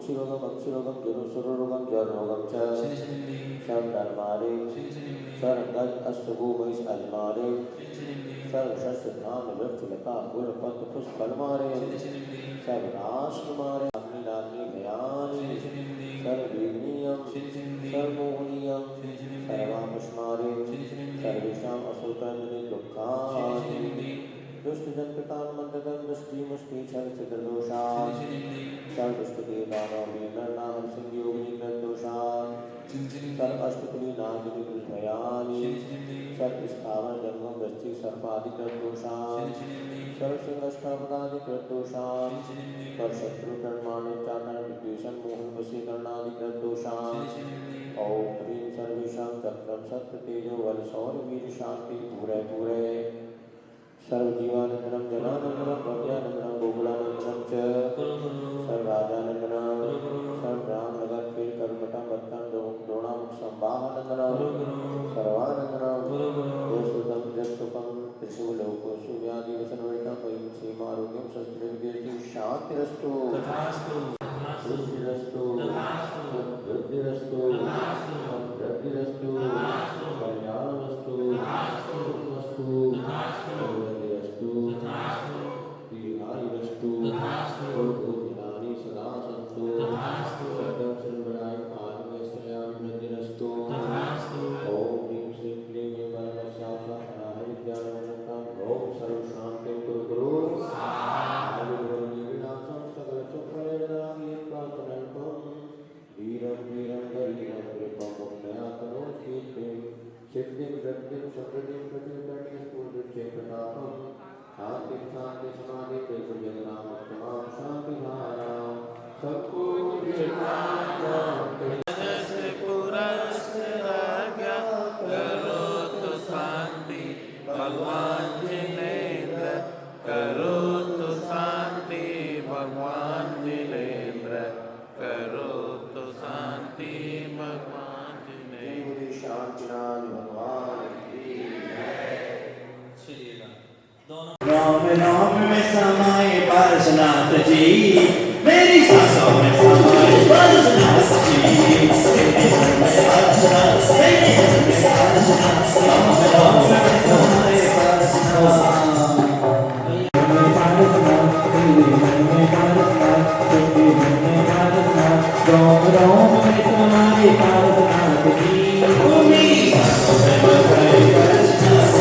क्षिरोगम अक्षिरोगम जरुसुरोगम जरोगम च सर्वधर्मारे सर्वगज अश्वभूमिष अजमारे सर्वशस्त्रधाम वृक्षलता गुणपत पुष्पलमारे सर्वनाश कुमारे अग्निनाग्नि भयानि सर्ववेदनीयम सर्वमोहनीयम सर्वापस्मारे सर्वेषाम् असुतंद्रि दुःखानि दुष्टजनकृतान् मन्दगं दृष्टि मुष्टि छल चित्रदोषान् सर्वदुष्टदेवानां नरनां संयोगिनिग्रहदोषान् सर्वाष्टकुली नागिनिभयानि सर्वस्थावर जन्मं वृश्चिक सर्पादिकृतदोषान् सर्वसिंहष्टापदादिकृतदोषान् सर्वशत्रुकर्माणि चाकरण विद्वेषण मोहन वशीकरणादिकृतदोषान् ॐ ह्रीं सर्वेषां चक्रं सत्यतेजो बल शौर्य वीर शांति पूरे पूरे सर्वजीवानंदनं जनानंदनं भव्यानंदनं गोकुलानंदनं च सर्वराजानंदनं सर्वरामनगर खेल कर्मठं वर्तन द्रोणामुख संवाहनंदनं सर्वानंदनं दोषुतं जस्तुपं त्रिशूलोको सुव्याधिवसनवर्णं वयं क्षेमारोग्यं शस्त्रविद्येति शान्तिरस्तु बुद्धिरस्तु बुद्धिरस्तु बुद्धिरस्तु कल्याणमस्तु सुखमस्तु भगवतीरस्तु दीर्घायुरस्तु भोगोदिनानि सदा सन्तु सत्यं सर्वदाय आत्मैश्वर्याभिवृद्धिरस्तु ॐ ह्रीं श्रीं क्लीं ऐं परमस्यां स्वाहा विद्यानवरतां ॐ सर्वशान्तिं कुरु कुरु आयुर्विनाशं सकलसुखनिर्दायित्वात्मनल्पं वीरं वीरं गरीबं कृपं पुण्या करोषीत्तिं सिद्धिं वृद्धिं समृद्धिं प्रतिपत्तिस्फूर्तिचेतनापं शान्तिं शान्ति समाधि जगन्नामोत्तमां शान्तिधारां सबको भगवान जिनेन्द्र करो तो शांति भगवान जिनेन्द्र करो तो शांति भगवान जिनेन्द्र शांतिनाथ भगवान की राम राम में समाये पार्शनाथ जी मेरी सांसों में समाये पार्शनाथ जी मेरे मन में पार्शनाथ मेरे मन में पार्शनाथ राम राम में समाये पार्शनाथ रोम रोम में समाये पार्शनाथ जी मेरी सांसों में समाये पार्शनाथ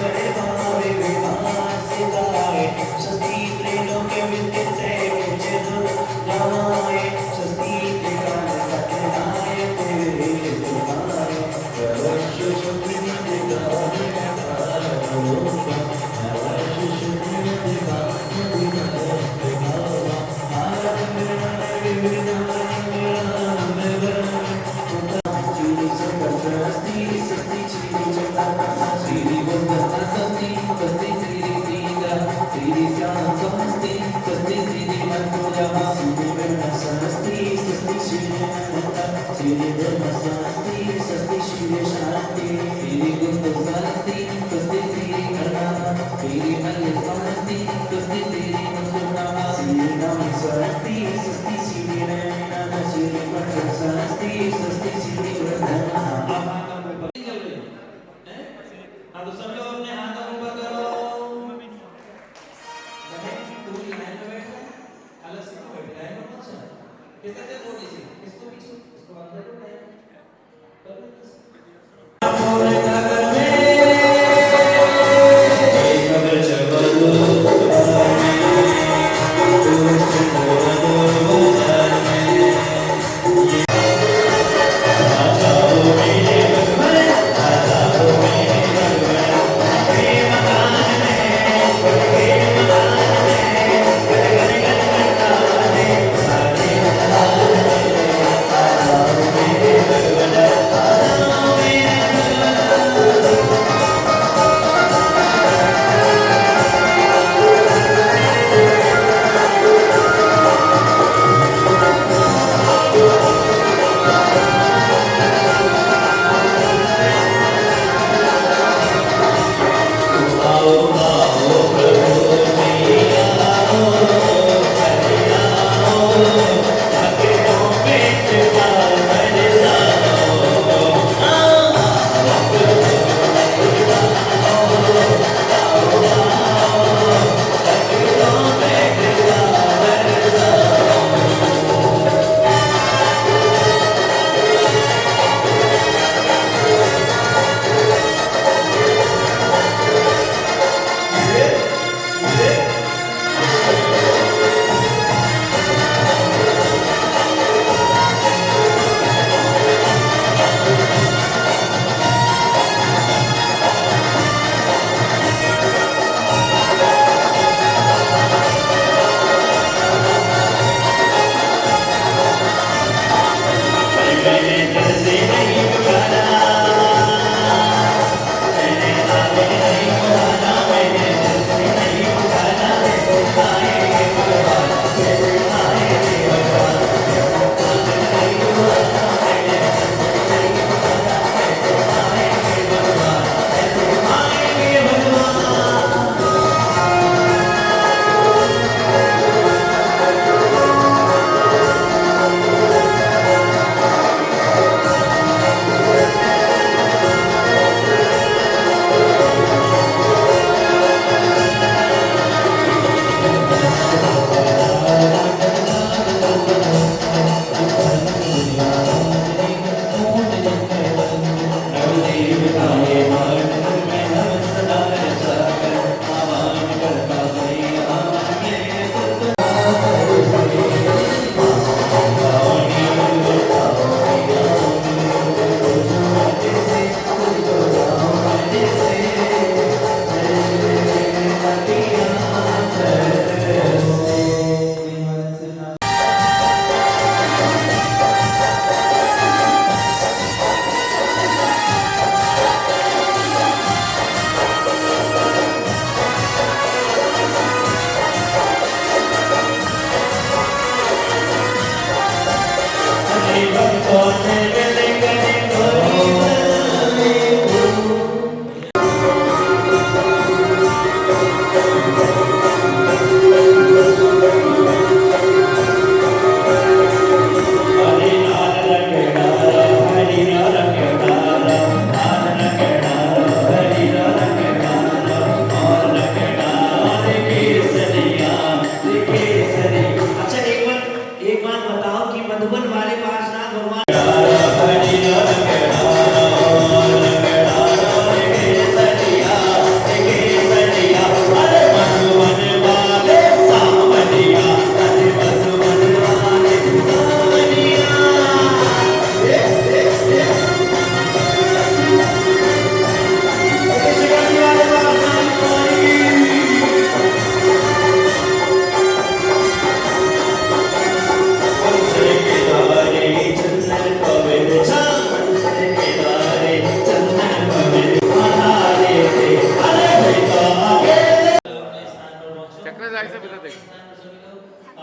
Bye. अब सब लोग अपने हाथों ऊपर करो। बहन पूरी लाइन में बैठना है, अलग से क्यों बैठे, लाइन में मत चल। किससे से थोड़ी सी, इसको पीछे, इसको अंदर को लाइन कर लो। पूरे नगर में एक खबर चल दो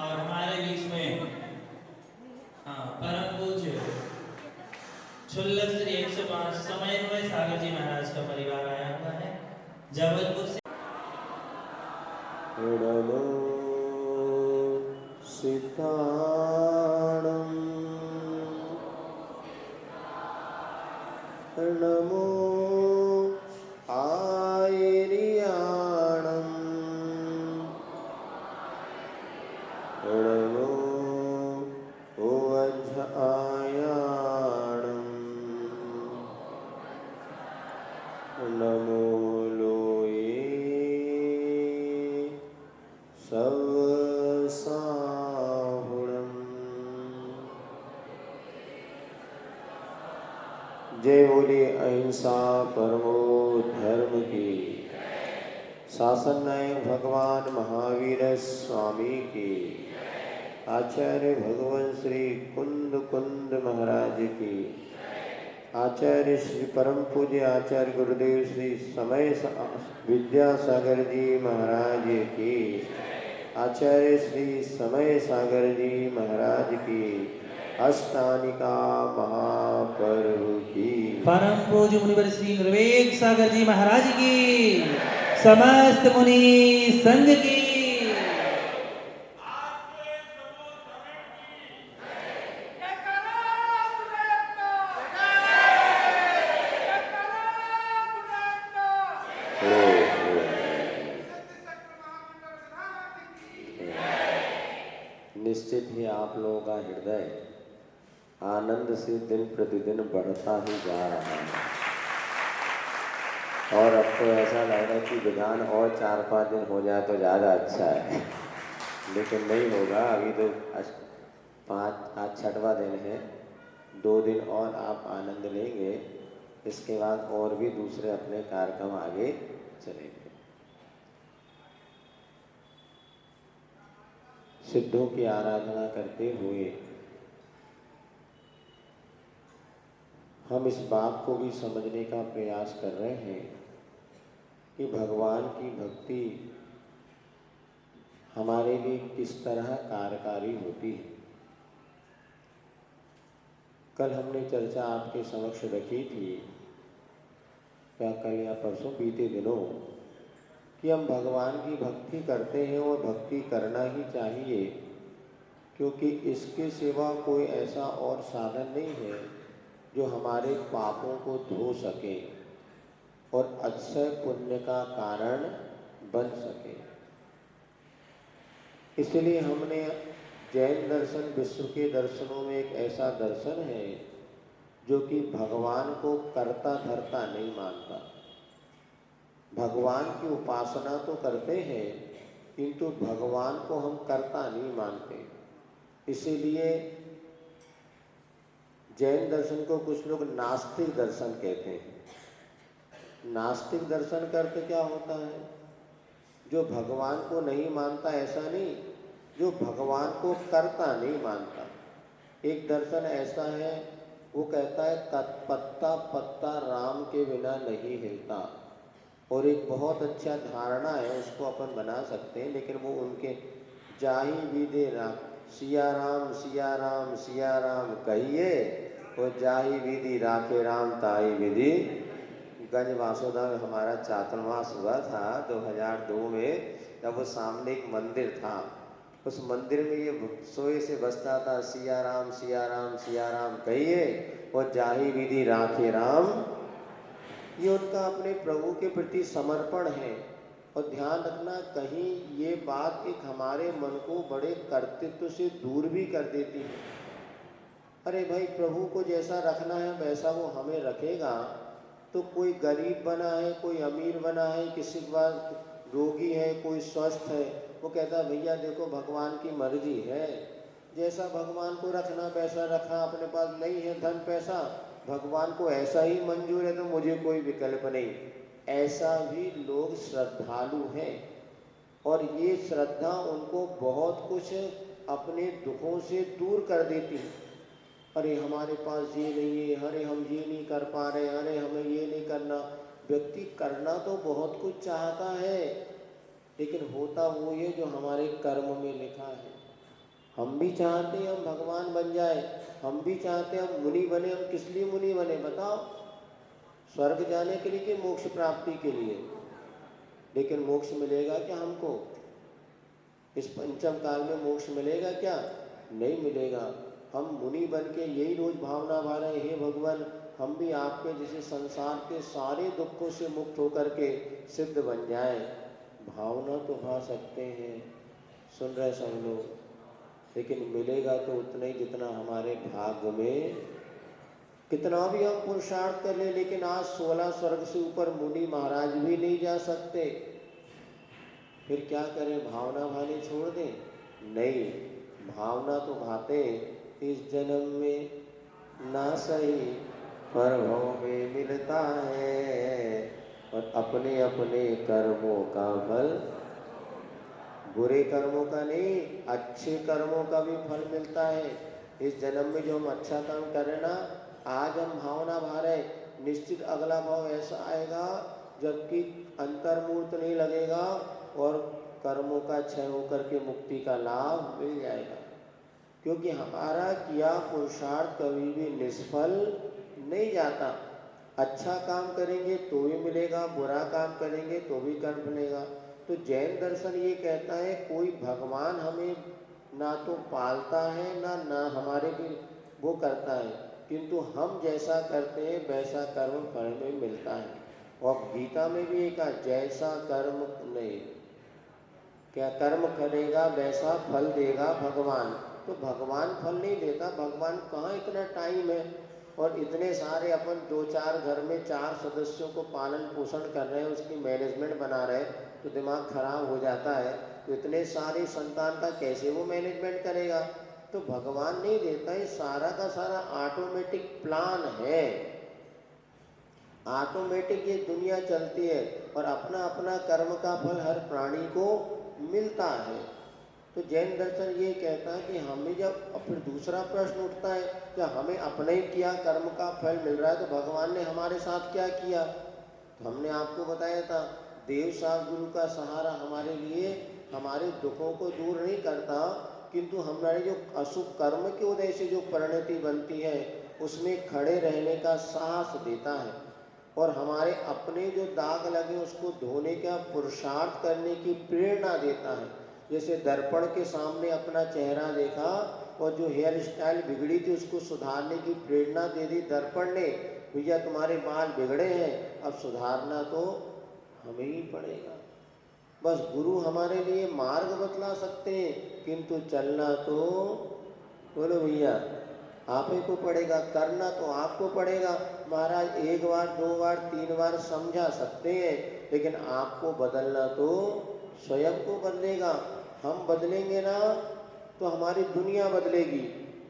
और हमारे बीच में परम पूज्य छुल्लक श्री 105 समन्वय सागर जी महाराज का परिवार आया हुआ है जबलपुर से। नमो जय बोले अहिंसा परमो धर्म की। शासन नायक भगवान महावीर स्वामी की। आचार्य भगवान श्री कुंद कुंद महाराज की। आचार्य श्री परम पूज्य आचार्य गुरुदेव श्री समय विद्यासागर जी महाराज की। आचार्य श्री समय सागर जी महाराज की। अष्टानिका महापर्व की। परम पूज्य मुनिवर श्री निर्वेद सागर जी महाराज की। समस्त मुनि संघ की। निश्चित ही आप लोगों का हृदय आनंद से दिन प्रतिदिन बढ़ता ही जा रहा है और अब तो ऐसा लग रहा है कि विधान और 4-5 दिन हो जाए तो ज़्यादा अच्छा है, लेकिन नहीं होगा। अभी तो आज 6वां दिन है, 2 दिन और आप आनंद लेंगे, इसके बाद और भी दूसरे अपने कार्यक्रम आगे चलेंगे। सिद्धों की आराधना करते हुए हम इस बात को भी समझने का प्रयास कर रहे हैं कि भगवान की भक्ति हमारे लिए किस तरह कार्यकारी होती है। कल हमने चर्चा आपके समक्ष रखी थी, क्या कल या परसों बीते दिनों, कि हम भगवान की भक्ति करते हैं और भक्ति करना ही चाहिए, क्योंकि इसके सिवा कोई ऐसा और साधन नहीं है जो हमारे पापों को धो सके और अक्षय पुण्य का कारण बन सके। इसलिए हमने जैन दर्शन विश्व के दर्शनों में एक ऐसा दर्शन है जो कि भगवान को कर्ता धर्ता नहीं मानता। भगवान की उपासना तो करते हैं किंतु भगवान को हम कर्ता नहीं मानते। इसीलिए जैन दर्शन को कुछ लोग नास्तिक दर्शन कहते हैं। नास्तिक दर्शन का अर्थ क्या होता है? जो भगवान को नहीं मानता, ऐसा नहीं, जो भगवान को कर्ता नहीं मानता। एक दर्शन ऐसा है, वो कहता है पत्ता पत्ता राम के बिना नहीं हिलता, और एक बहुत अच्छा धारणा है, उसको अपन बना सकते हैं, लेकिन वो उनके जाही विदे राम, सिया राम सिया राम सिया राम कहिए, और जाही विधि राखे राम ताही विधि। गंज वासुदा में हमारा चातुर्मास हुआ था 2002 में, जब वो सामने एक मंदिर था, उस मंदिर में ये सोए से बसता था, सिया राम सिया राम सिया राम कहिए और जाही विधि राखे राम। ये उनका अपने प्रभु के प्रति समर्पण है। और ध्यान रखना, कहीं ये बात एक हमारे मन को बड़े कर्तृत्व से दूर भी कर देती है। अरे भाई, प्रभु को जैसा रखना है वैसा वो हमें रखेगा। तो कोई गरीब बना है, कोई अमीर बना है, किसी के पास रोगी है, कोई स्वस्थ है, वो कहता है भैया देखो भगवान की मर्जी है, जैसा भगवान को रखना वैसा रखा, अपने पास नहीं है धन पैसा, भगवान को ऐसा ही मंजूर है तो मुझे कोई विकल्प नहीं। ऐसा भी लोग श्रद्धालु हैं, और ये श्रद्धा उनको बहुत कुछ अपने दुखों से दूर कर देती है। अरे हमारे पास ये नहीं है, अरे हम ये नहीं कर पा रहे, अरे हमें ये नहीं करना। व्यक्ति करना तो बहुत कुछ चाहता है, लेकिन होता वो ये जो हमारे कर्म में लिखा है। हम भी चाहते हैं हम भगवान बन जाए, हम भी चाहते हैं हम मुनि बने। हम किस लिए मुनि बने बताओ? स्वर्ग जाने के लिए कि मोक्ष प्राप्ति के लिए? लेकिन मोक्ष मिलेगा क्या हमको? इस पंचम काल में मोक्ष मिलेगा क्या? नहीं मिलेगा। हम मुनि बन के यही रोज भावना भा रहे हैं, हे भगवान हम भी आपके जैसे संसार के सारे दुखों से मुक्त होकर के सिद्ध बन जाएं। भावना तो भा सकते हैं, सुन रहे सब लोग, लेकिन मिलेगा तो उतना ही जितना हमारे भाग्य में। कितना भी हम पुरुषार्थ कर ले, लेकिन आज 16 स्वर्ग से ऊपर मुनि महाराज भी नहीं जा सकते। फिर क्या करें? भावना भाने छोड़ दें? नहीं, भावना तो भाते इस जन्म में ना सही पर भव में मिलता है। और अपने अपने कर्मों का फल, बुरे कर्मों का नहीं, अच्छे कर्मों का भी फल मिलता है। इस जन्म में जो हम अच्छा काम कर रहे ना, आज हम भावना भा रहे, निश्चित अगला भाव ऐसा आएगा जबकि अंतर्मूर्त नहीं लगेगा और कर्मों का क्षय होकर के मुक्ति का लाभ मिल जाएगा। क्योंकि हमारा किया पुरुषार्थ कभी भी निष्फल नहीं जाता। अच्छा काम करेंगे तो भी मिलेगा, बुरा काम करेंगे तो भी कर्म मिलेगा। तो जैन दर्शन ये कहता है कोई भगवान हमें ना तो पालता है ना हमारे भी वो करता है, किंतु हम जैसा करते हैं वैसा कर्म फल में मिलता है। और गीता में भी एक जैसा कर्म नहीं, क्या कर्म करेगा वैसा फल देगा भगवान। तो भगवान फल नहीं देता, भगवान कहाँ इतना टाइम है। और इतने सारे अपन 2-4 घर में 4 सदस्यों को पालन पोषण कर रहे हैं, उसकी मैनेजमेंट बना रहे हैं, तो दिमाग खराब हो जाता है। तो इतने सारे संतान का कैसे वो मैनेजमेंट करेगा। तो भगवान नहीं देता, ये सारा का सारा ऑटोमेटिक प्लान है, ऑटोमेटिक ये दुनिया चलती है। और अपना अपना कर्म का फल हर प्राणी को मिलता है। तो जैन दर्शन ये कहता है कि हमें जब, फिर दूसरा प्रश्न उठता है कि हमें अपने ही किया कर्म का फल मिल रहा है, तो भगवान ने हमारे साथ क्या किया। तो हमने आपको बताया था, देव साहब गुरु का सहारा हमारे लिए हमारे दुखों को दूर नहीं करता, किंतु हमारे जो अशुभ कर्म की वजह से जो परिणति बनती है उसमें खड़े रहने का साहस देता है। और हमारे अपने जो दाग लगे उसको धोने का पुरुषार्थ करने की प्रेरणा देता है। जैसे दर्पण के सामने अपना चेहरा देखा और जो हेयर स्टाइल बिगड़ी थी उसको सुधारने की प्रेरणा दे दी दर्पण ने, भैया तुम्हारे बाल बिगड़े हैं, अब सुधारना तो हमें ही पड़ेगा। बस गुरु हमारे लिए मार्ग बतला सकते हैं, किंतु चलना तो बोलो भैया आप ही को पड़ेगा, करना तो आपको पड़ेगा। महाराज 1 बार 2 बार 3 बार समझा सकते हैं, लेकिन आपको बदलना तो स्वयं को बदलेगा। हम बदलेंगे ना तो हमारी दुनिया बदलेगी,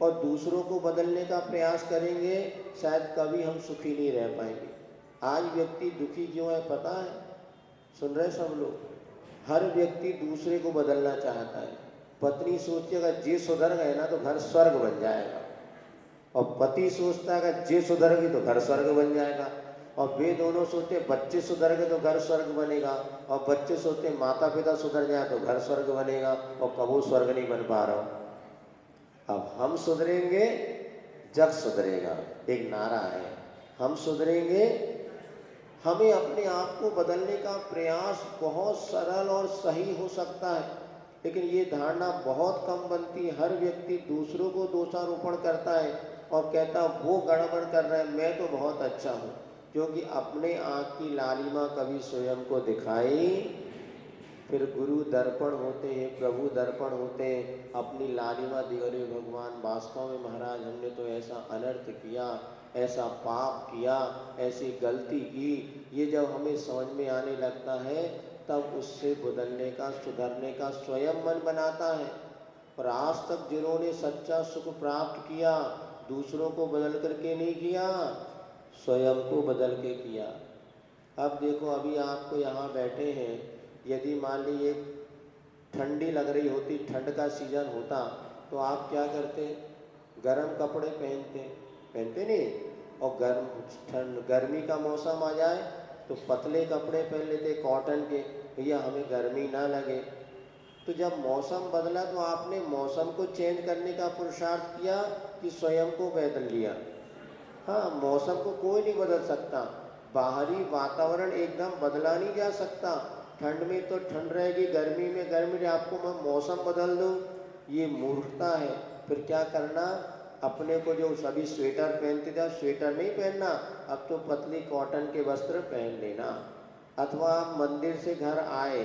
और दूसरों को बदलने का प्रयास करेंगे, शायद कभी हम सुखी नहीं रह पाएंगे। आज व्यक्ति दुखी क्यों है पता है? सुन रहे सब लोग, हर व्यक्ति दूसरे को बदलना चाहता है। पत्नी सोचती है अगर जे सुधर गए ना तो घर स्वर्ग बन जाएगा, और पति सोचता है अगर जे सुधर गई तो घर स्वर्ग बन जाएगा, और वे दोनों सोचते बच्चे सुधर गए तो घर स्वर्ग बनेगा, और बच्चे सोचते माता पिता सुधर जाए तो घर स्वर्ग बनेगा, और कबू स्वर्ग नहीं बन पा रहा हूँ। अब हम सुधरेंगे जग सुधरेगा, एक नारा है, हम सुधरेंगे। हमें अपने आप को बदलने का प्रयास बहुत सरल और सही हो सकता है, लेकिन ये धारणा बहुत कम बनती है। हर व्यक्ति दूसरों को दोषारोपण करता है और कहता वो गड़बड़ कर रहे हैं, मैं तो बहुत अच्छा हूँ। क्योंकि अपने आँख की लालिमा कभी स्वयं को दिखाई, फिर गुरु दर्पण होते हैं, प्रभु दर्पण होते हैं, अपनी लालिमा दिगरे भगवान वास्तव में महाराज हमने तो ऐसा अनर्थ किया, ऐसा पाप किया, ऐसी गलती की। ये जब हमें समझ में आने लगता है तब उससे बदलने का, सुधरने का स्वयं मन बनाता है। और आज तक जिन्होंने सच्चा सुख प्राप्त किया दूसरों को बदल करके नहीं किया, स्वयं को बदल के किया। अब देखो, अभी आपको यहाँ बैठे हैं, यदि मान लीजिए ठंडी लग रही होती, ठंड का सीजन होता, तो आप क्या करते? गर्म कपड़े पहनते नहीं, और गर्मी का मौसम आ जाए तो पतले कपड़े पहन लेते कॉटन के, भैया हमें गर्मी ना लगे। तो जब मौसम बदला तो आपने मौसम को चेंज करने का पुरुषार्थ किया कि स्वयं को बदल लिया? हाँ, मौसम को कोई नहीं बदल सकता, बाहरी वातावरण एकदम बदला नहीं जा सकता। ठंड में तो ठंड रहेगी, गर्मी में गर्मी, आपको मैं मौसम बदल दूँ, ये मूर्खता है। फिर क्या करना? अपने को जो सभी स्वेटर पहनते थे, स्वेटर नहीं पहनना, अब तो पतली कॉटन के वस्त्र पहन लेना। अथवा आप मंदिर से घर आए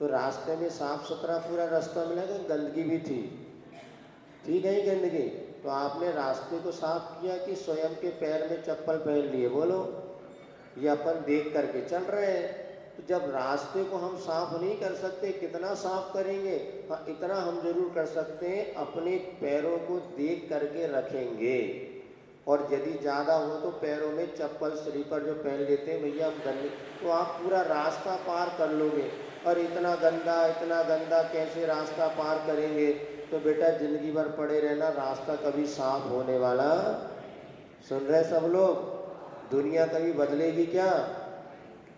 तो रास्ते में साफ सुथरा पूरा रास्ता मिलेगा, गंदगी भी थी गई गंदगी, तो आपने रास्ते को साफ किया कि स्वयं के पैर में चप्पल पहन लिए? बोलो, ये अपन देख करके चल रहे हैं। तो जब रास्ते को हम साफ नहीं कर सकते, कितना साफ करेंगे? हाँ, इतना हम जरूर कर सकते हैं, अपने पैरों को देख करके रखेंगे। और यदि ज़्यादा हो तो पैरों में चप्पल स्लीपर जो पहन लेते हैं भैया हम गंदे, तो आप पूरा रास्ता पार कर लोगे। और इतना गंदा कैसे रास्ता पार करेंगे? तो बेटा ज़िंदगी भर पड़े रहना, रास्ता कभी साफ होने वाला। सुन रहे सब लोग? दुनिया कभी बदलेगी क्या?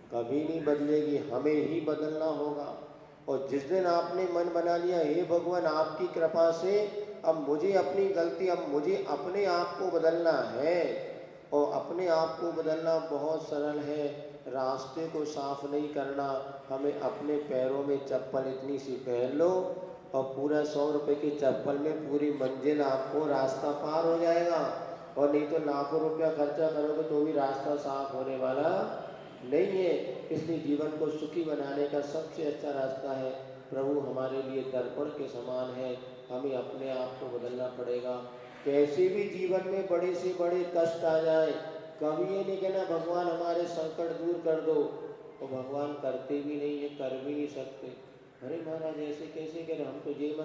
कभी नहीं बदलेगी, हमें ही बदलना होगा। और जिस दिन आपने मन बना लिया हे भगवान आपकी कृपा से अब मुझे अपनी गलती, अब मुझे अपने आप को बदलना है, और अपने आप को बदलना बहुत सरल है। रास्ते को साफ नहीं करना, हमें अपने पैरों में चप्पल इतनी सी पहन लो और पूरा 100 रुपये की चप्पल में पूरी मंजिल आपको रास्ता पार हो जाएगा। और नहीं तो लाखों रुपया खर्चा करोगे तो भी रास्ता साफ होने वाला नहीं है। इसलिए जीवन को सुखी बनाने का सबसे अच्छा रास्ता है, प्रभु हमारे लिए दर्पण के समान है, हमें अपने आप को बदलना पड़ेगा। कैसे भी जीवन में बड़े से बड़े कष्ट आ जाए, कभी ये नहीं कहना भगवान हमारे संकट दूर कर दो, तो भगवान करते भी नहीं है, कर भी नहीं सकते। अरे महाराज ऐसे कैसे करें, हम तो जेल में